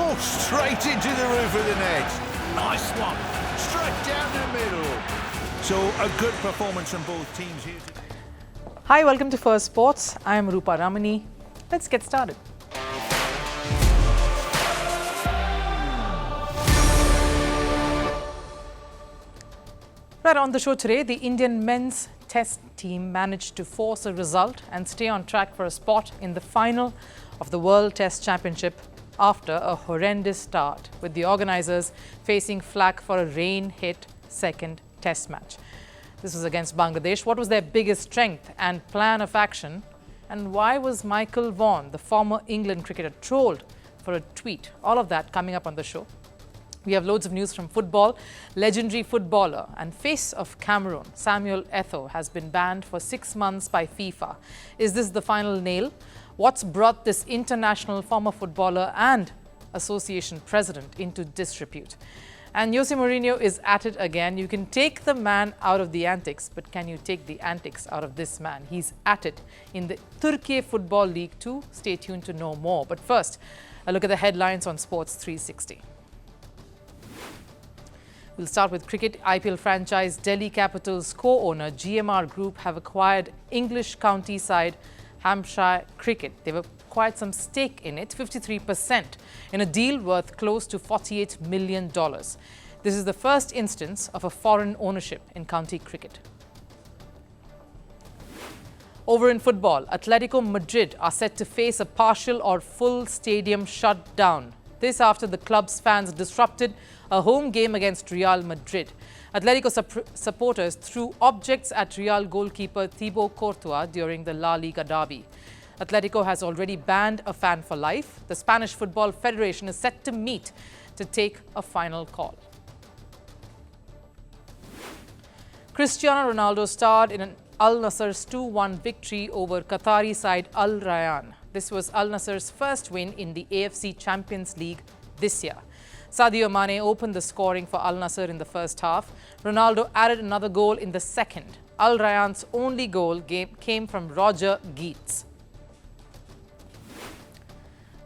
Oh, straight into the roof of the net. Nice one. Straight down the middle. So a good performance from both teams here today. Hi, welcome to Firstpost. I am Rupha Ramani. Let's get started. Right on the show today, the Indian men's test team managed to force a result and stay on track for a spot in the final of the World Test Championship after a horrendous start, with the organisers facing flack for a rain-hit second test match. This was against Bangladesh. What was their biggest strength and plan of action? And why was Michael Vaughan, the former England cricketer, trolled for a tweet? All of that coming up on the show. We have loads of news from football. Legendary footballer and face of Cameroon, Samuel Eto'o, has been banned for 6 months by FIFA. Is this the final nail? What's brought this international former footballer and association president into disrepute? And Jose Mourinho is at it again. You can take the man out of the antics, but can you take the antics out of this man? He's at it in the Turkey Football League 2. Stay tuned to know more. But first, a look at the headlines on Sports 360. We'll start with cricket. IPL franchise Delhi Capitals co-owner GMR Group have acquired English county side Hampshire Cricket. They've acquired some stake in it, 53%, in a deal worth close to $48 million. This is the first instance of a foreign ownership in county cricket. Over in football, Atletico Madrid are set to face a partial or full stadium shutdown. This after the club's fans disrupted a home game against Real Madrid. Atletico supporters threw objects at Real goalkeeper Thibaut Courtois during the La Liga derby. Atletico has already banned a fan for life. The Spanish Football Federation is set to meet to take a final call. Cristiano Ronaldo starred in an Al Nassr's 2-1 victory over Qatari side Al Rayyan. This was Al Nassr's first win in the AFC Champions League this year. Sadio Mane opened the scoring for Al Nassr in the first half. Ronaldo added another goal in the second. Al Rayyan's only goal came from Roger Geets.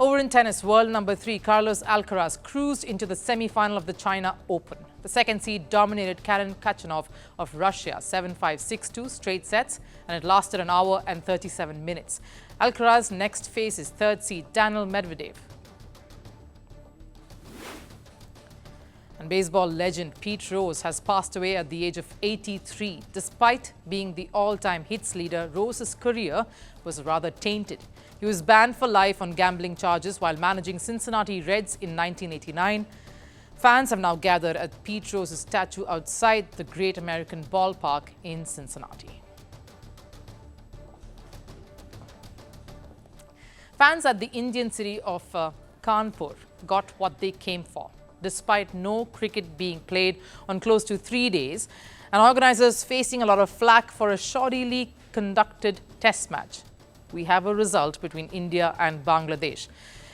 Over in tennis, world number 3 Carlos Alcaraz cruised into the semi-final of the China Open. The second seed dominated Karen Khachanov of Russia 7-5, 6-2 straight sets, and it lasted an hour and 37 minutes. Alcaraz next faces third seed Daniil Medvedev. And baseball legend Pete Rose has passed away at the age of 83. Despite being the all-time hits leader, Rose's career was rather tainted. He was banned for life on gambling charges while managing Cincinnati Reds in 1989. Fans have now gathered at Pete Rose's statue outside the Great American Ballpark in Cincinnati. Fans at the Indian city of Kanpur got what they came for. Despite no cricket being played on close to 3 days, and organisers facing a lot of flack for a shoddily conducted test match, we have a result between India and Bangladesh.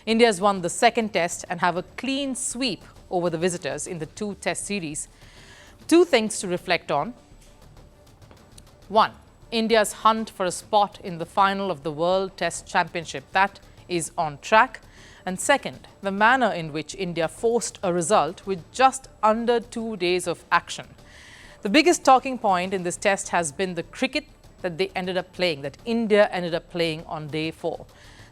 India has won the second test and have a clean sweep over the visitors in the 2-test series. 2 things to reflect on. 1. India's hunt for a spot in the final of the World Test Championship. That is on track. And second, the manner in which India forced a result with just under 2 days of action. The biggest talking point in this test has been the cricket that they ended up playing, that India ended up playing on day 4.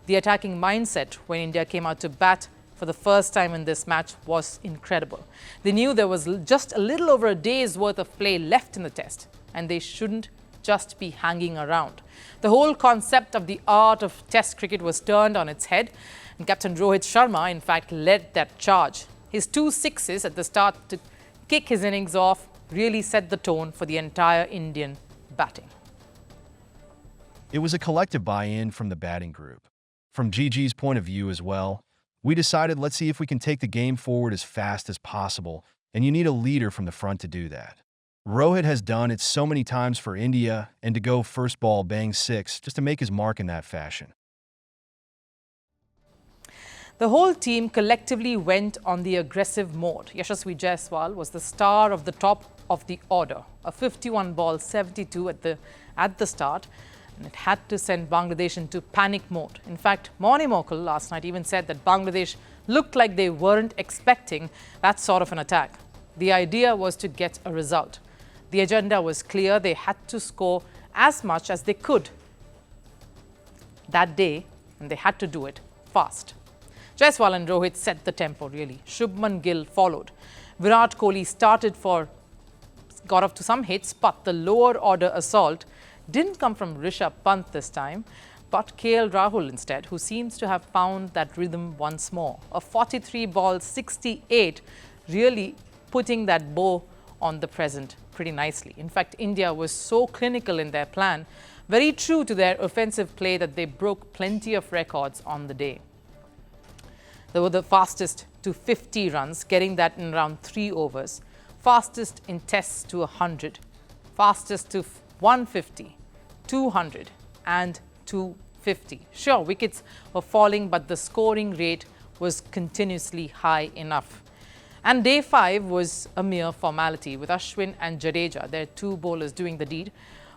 The attacking mindset when India came out to bat for the first time in this match was incredible. They knew there was just a little over a day's worth of play left in the test, and they shouldn't just be hanging around. The whole concept of the art of test cricket was turned on its head, and Captain Rohit Sharma, in fact, led that charge. His 2 sixes at the start to kick his innings off really set the tone for the entire Indian batting. It was a collective buy-in from the batting group. From GG's point of view as well, we decided let's see if we can take the game forward as fast as possible, and you need a leader from the front to do that. Rohit has done it so many times for India, and to go first ball bang 6 just to make his mark in that fashion. The whole team collectively went on the aggressive mode. Yashasvi Jaiswal was the star of the top of the order, a 51-ball 72 at the start, and it had to send Bangladesh into panic mode. In fact, Moni Mokul last night even said that Bangladesh looked like they weren't expecting that sort of an attack. The idea was to get a result. The agenda was clear. They had to score as much as they could that day, and they had to do it fast. Jaiswal and Rohit set the tempo, really. Shubman Gill followed. Virat Kohli got off to some hits, but the lower order assault didn't come from Rishabh Pant this time, but KL Rahul instead, who seems to have found that rhythm once more. A 43 ball 68, really putting that bow on the present pretty nicely. In fact, India was so clinical in their plan, very true to their offensive play, that they broke plenty of records on the day. They were the fastest to 50 runs, getting that in around 3 overs. Fastest in tests to 100. Fastest to 150, 200 and 250. Sure, wickets were falling, but the scoring rate was continuously high enough. And day 5 was a mere formality with Ashwin and Jadeja, their 2 bowlers, doing the deed.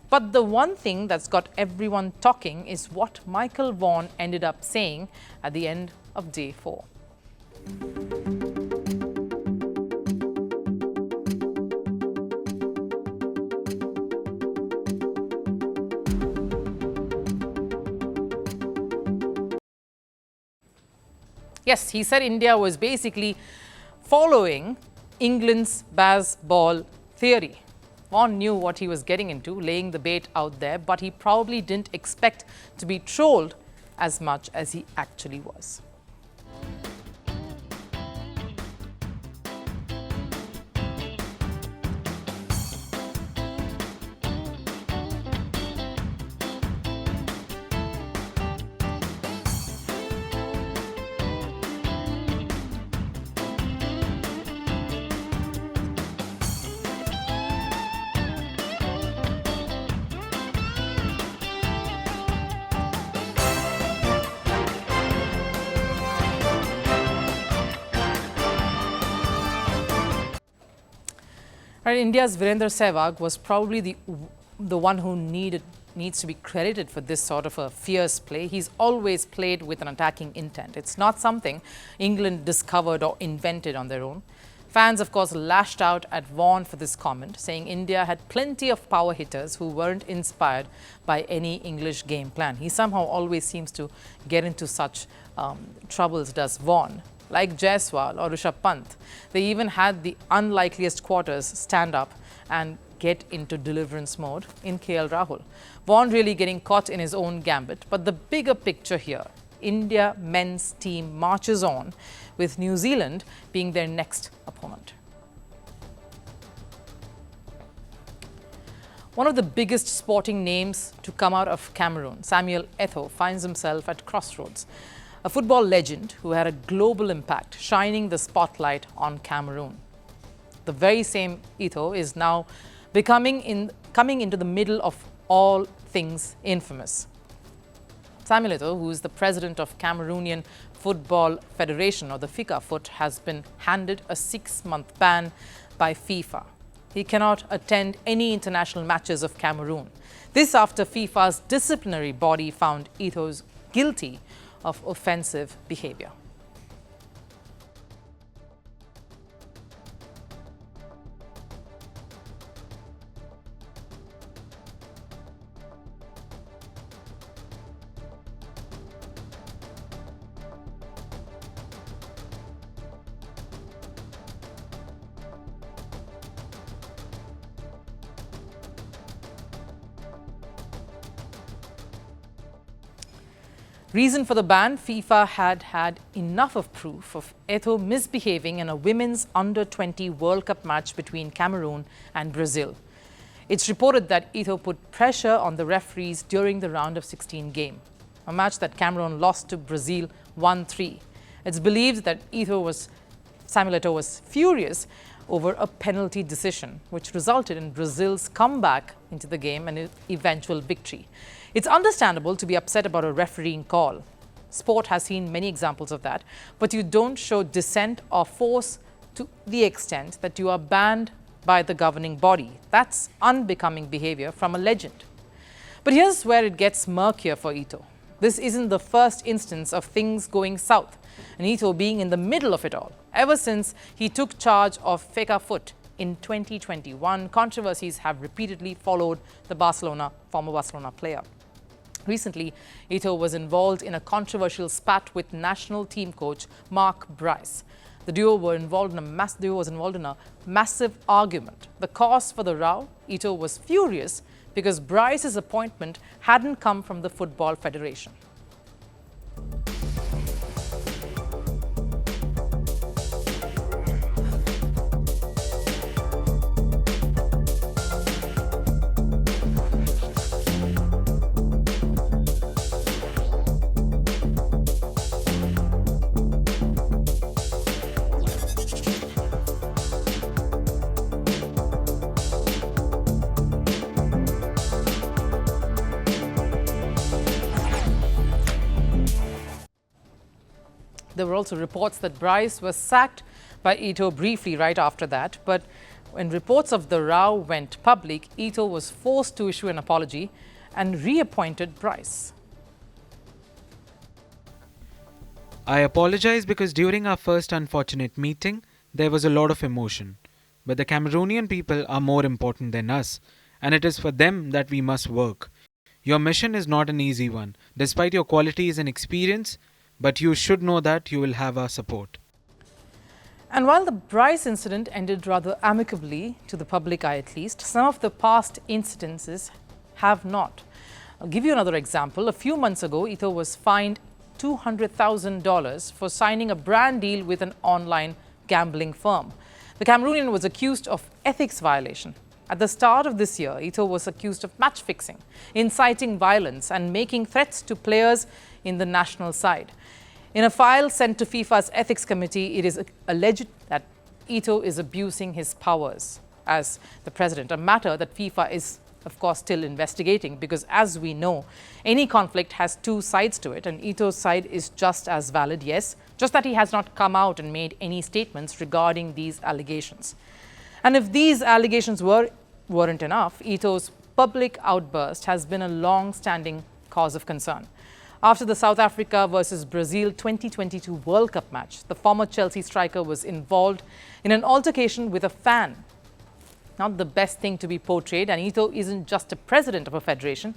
But the one thing that's got everyone talking is what Michael Vaughan ended up saying at the end of day 4. Yes, he said India was basically following England's Baz ball theory. Vaughan knew what he was getting into, laying the bait out there, but he probably didn't expect to be trolled as much as he actually was. Right, India's Virender Sehwag was probably the one who needs to be credited for this sort of a fierce play. He's always played with an attacking intent. It's not something England discovered or invented on their own. Fans, of course, lashed out at Vaughan for this comment, saying India had plenty of power hitters who weren't inspired by any English game plan. He somehow always seems to get into such troubles, does Vaughan. Like Jaiswal or Rishabh Pant, they even had the unlikeliest quarters stand up and get into deliverance mode in KL Rahul. Vaughan really getting caught in his own gambit. But the bigger picture here, India men's team marches on with New Zealand being their next opponent. One of the biggest sporting names to come out of Cameroon, Samuel Eto'o, finds himself at crossroads. A football legend who had a global impact, shining the spotlight on Cameroon. The very same Eto'o is now coming into the middle of all things infamous. Samuel Eto'o, who is the president of Cameroonian Football Federation, or the FECAFOOT, has been handed a 6-month ban by FIFA. He cannot attend any international matches of Cameroon. This after FIFA's disciplinary body found Eto'o guilty of offensive behavior. Reason for the ban: FIFA had enough of proof of Eto'o misbehaving in a women's under-20 World Cup match between Cameroon and Brazil. It's reported that Eto'o put pressure on the referees during the round of 16 game, a match that Cameroon lost to Brazil 1-3. It's believed that Samuel Eto'o was furious over a penalty decision, which resulted in Brazil's comeback into the game and an eventual victory. It's understandable to be upset about a refereeing call. Sport has seen many examples of that, but you don't show dissent or force to the extent that you are banned by the governing body. That's unbecoming behavior from a legend. But here's where it gets murkier for Eto'o. This isn't the first instance of things going south, and Eto'o being in the middle of it all. Ever since he took charge of FECAFOOT in 2021, controversies have repeatedly followed the former Barcelona player. Recently, Eto'o was involved in a controversial spat with national team coach Mark Bryce. The duo was involved in a massive argument. The cause for the row, Eto'o was furious because Bryce's appointment hadn't come from the Football Federation. There were also reports that Bryce was sacked by Eto'o briefly right after that. But when reports of the row went public, Eto'o was forced to issue an apology and reappointed Bryce. I apologize because during our first unfortunate meeting, there was a lot of emotion. But the Cameroonian people are more important than us, and it is for them that we must work. Your mission is not an easy one, despite your qualities and experience, but you should know that you will have our support. And while the Bryce incident ended rather amicably, to the public eye at least, some of the past incidences have not. I'll give you another example. A few months ago, Eto'o was fined $200,000 for signing a brand deal with an online gambling firm. The Cameroonian was accused of ethics violation. At the start of this year, Eto'o was accused of match fixing, inciting violence and making threats to players in the national side. In a file sent to FIFA's ethics committee, it is alleged that Eto'o is abusing his powers as the president, a matter that FIFA is, of course, still investigating because, as we know, any conflict has two sides to it, and Eto'o's side is just as valid, yes, just that he has not come out and made any statements regarding these allegations. And if these allegations weren't enough, Eto'o's public outburst has been a long-standing cause of concern. After the South Africa versus Brazil 2022 World Cup match, the former Chelsea striker was involved in an altercation with a fan. Not the best thing to be portrayed, and Eto'o isn't just a president of a federation.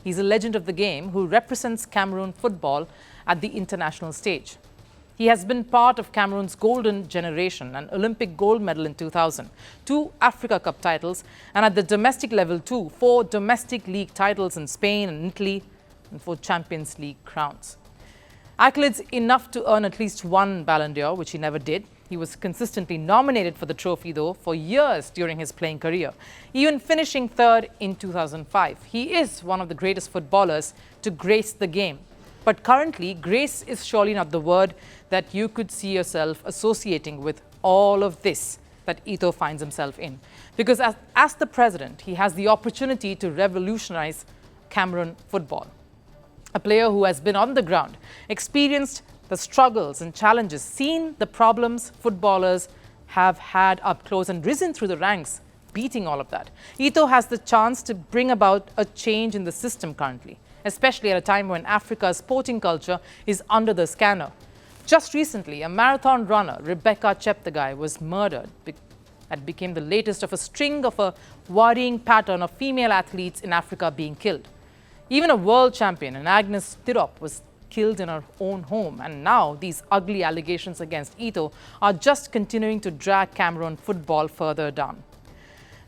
He's a legend of the game who represents Cameroon football at the international stage. He has been part of Cameroon's golden generation, an Olympic gold medal in 2000, 2 Africa Cup titles, and at the domestic level too, 4 domestic league titles in Spain and Italy, and 4 Champions League crowns. Accolades enough to earn at least 1 Ballon d'Or, which he never did. He was consistently nominated for the trophy, though, for years during his playing career, even finishing 3rd in 2005. He is one of the greatest footballers to grace the game. But currently, grace is surely not the word that you could see yourself associating with all of this that Eto'o finds himself in. Because as the president, he has the opportunity to revolutionize Cameroon football. A player who has been on the ground, experienced the struggles and challenges, seen the problems footballers have had up close and risen through the ranks, beating all of that. Eto'o has the chance to bring about a change in the system currently, especially at a time when Africa's sporting culture is under the scanner. Just recently, a marathon runner, Rebecca Cheptegei, was murdered. That became the latest of a string of a worrying pattern of female athletes in Africa being killed. Even a world champion, Agnes Tirop, was killed in her own home. And now these ugly allegations against Eto'o are just continuing to drag Cameroon football further down.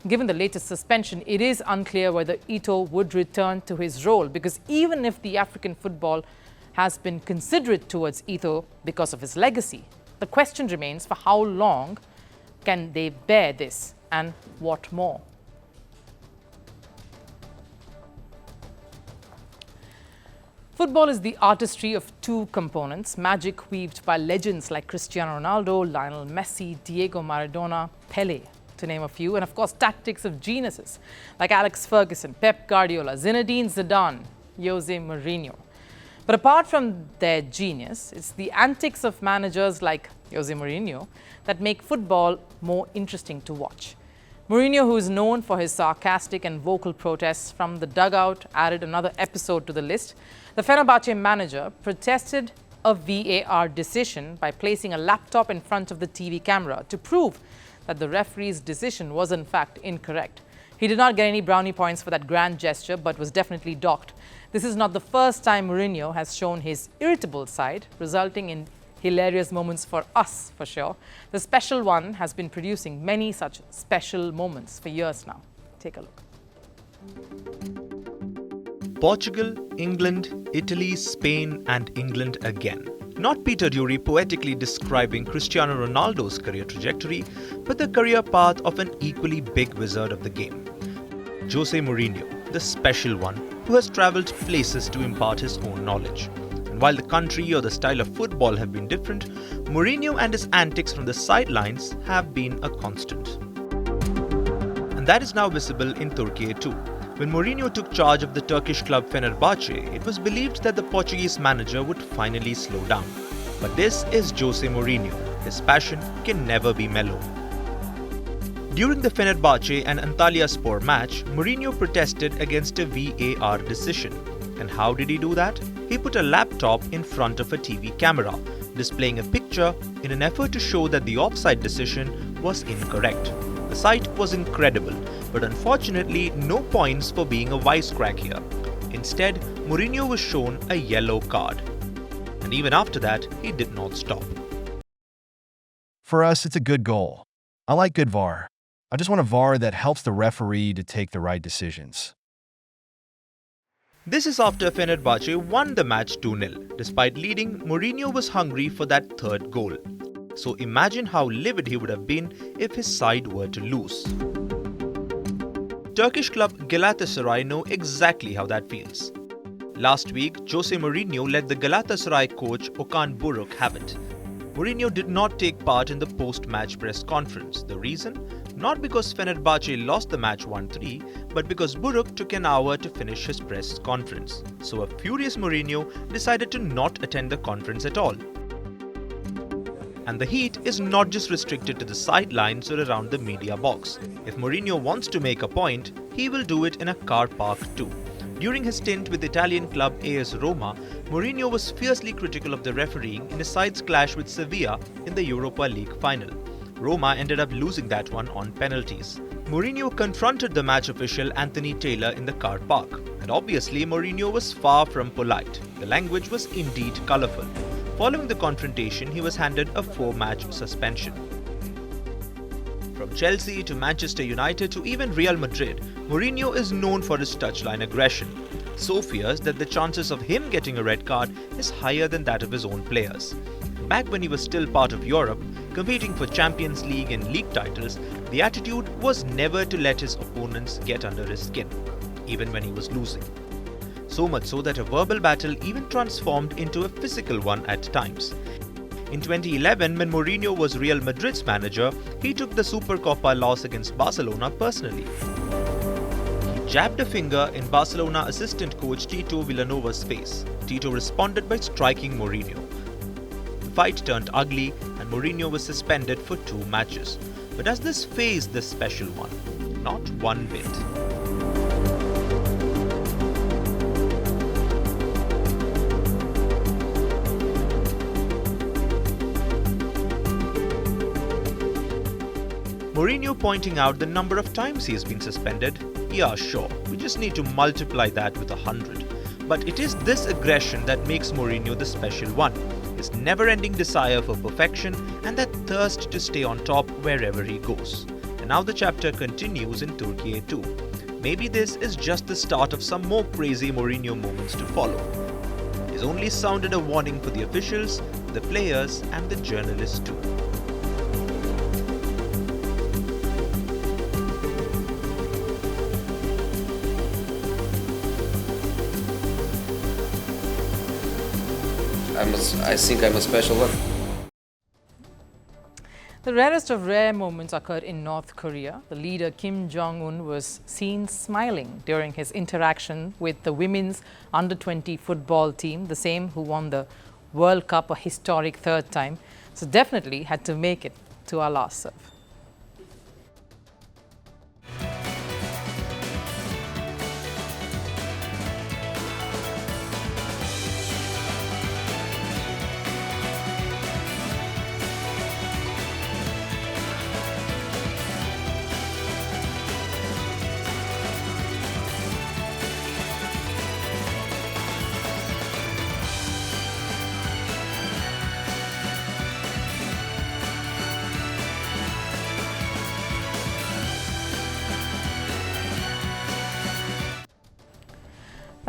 Given the latest suspension, it is unclear whether Eto'o would return to his role, because even if the African football has been considerate towards Eto'o because of his legacy, the question remains for how long can they bear this and what more? Football is the artistry of 2 components, magic weaved by legends like Cristiano Ronaldo, Lionel Messi, Diego Maradona, Pele, to name a few, and of course tactics of geniuses like Alex Ferguson, Pep Guardiola, Zinedine Zidane, Jose Mourinho. But apart from their genius, it's the antics of managers like Jose Mourinho that make football more interesting to watch. Mourinho, who is known for his sarcastic and vocal protests from the dugout, added another episode to the list. The Fenerbahce manager protested a VAR decision by placing a laptop in front of the TV camera to prove that the referee's decision was in fact incorrect. He did not get any brownie points for that grand gesture, but was definitely docked. This is not the first time Mourinho has shown his irritable side, resulting in hilarious moments for us, for sure. The special one has been producing many such special moments for years now. Take a look. Portugal, England, Italy, Spain and England again. Not Peter Dury poetically describing Cristiano Ronaldo's career trajectory, but the career path of an equally big wizard of the game. Jose Mourinho, the special one, who has travelled places to impart his own knowledge. And while the country or the style of football have been different, Mourinho and his antics from the sidelines have been a constant. And that is now visible in Turkey too. When Mourinho took charge of the Turkish club Fenerbahce, it was believed that the Portuguese manager would finally slow down. But this is Jose Mourinho. His passion can never be mellow. During the Fenerbahce and Antalyaspor match, Mourinho protested against a VAR decision. And how did he do that? He put a laptop in front of a TV camera, displaying a picture in an effort to show that the offside decision was incorrect. The sight was incredible, but unfortunately no points for being a wisecrack here. Instead, Mourinho was shown a yellow card. And even after that, he did not stop. For us, it's a good goal. I like good VAR. I just want a VAR that helps the referee to take the right decisions. This is after Fenerbahce won the match 2-0. Despite leading, Mourinho was hungry for that third goal. So imagine how livid he would have been if his side were to lose. Turkish club Galatasaray know exactly how that feels. Last week, Jose Mourinho let the Galatasaray coach Okan Buruk have it. Mourinho did not take part in the post-match press conference. The reason? Not because Fenerbahce lost the match 1-3, but because Buruk took an hour to finish his press conference. So a furious Mourinho decided to not attend the conference at all. And the heat is not just restricted to the sidelines or around the media box. If Mourinho wants to make a point, he will do it in a car park too. During his stint with Italian club AS Roma, Mourinho was fiercely critical of the refereeing in his side's clash with Sevilla in the Europa League final. Roma ended up losing that one on penalties. Mourinho confronted the match official Anthony Taylor in the car park. And obviously Mourinho was far from polite. The language was indeed colourful. Following the confrontation, he was handed a 4-match suspension. From Chelsea to Manchester United to even Real Madrid, Mourinho is known for his touchline aggression. So fierce that the chances of him getting a red card is higher than that of his own players. Back when he was still part of Europe, competing for Champions League and league titles, the attitude was never to let his opponents get under his skin, even when he was losing. So much so that a verbal battle even transformed into a physical one at times. In 2011, when Mourinho was Real Madrid's manager, he took the Supercopa loss against Barcelona personally. He jabbed a finger in Barcelona assistant coach Tito Villanova's face. Tito responded by striking Mourinho. The fight turned ugly and Mourinho was suspended for 2 matches. But does this faze the special one? Not one bit. Mourinho pointing out the number of times he has been suspended. Yeah, sure, we just need to multiply that with 100. But it is this aggression that makes Mourinho the special one. His never-ending desire for perfection and that thirst to stay on top wherever he goes. And now the chapter continues in Turkey too. Maybe this is just the start of some more crazy Mourinho moments to follow. He's only sounded a warning for the officials, the players and the journalists too. I think I'm a special one. The rarest of rare moments occurred in North Korea. The leader Kim Jong-un was seen smiling during his interaction with the women's under-20 football team, the same who won the World Cup a historic 3rd time. So definitely had to make it to our last serve.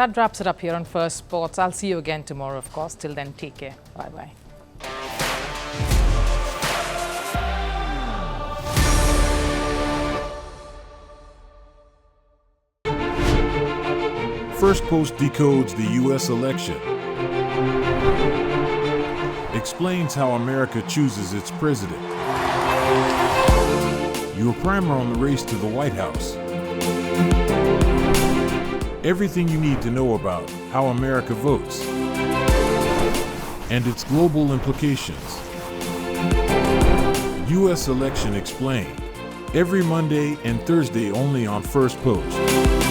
That wraps it up here on First Sports. I'll see you again tomorrow, of course. Till then, take care. Bye-bye. Firstpost decodes the U.S. election, explains how America chooses its president. Your primer on the race to the White House. Everything you need to know about how America votes and its global implications. U.S. Election Explained. Every Monday and Thursday only on Firstpost.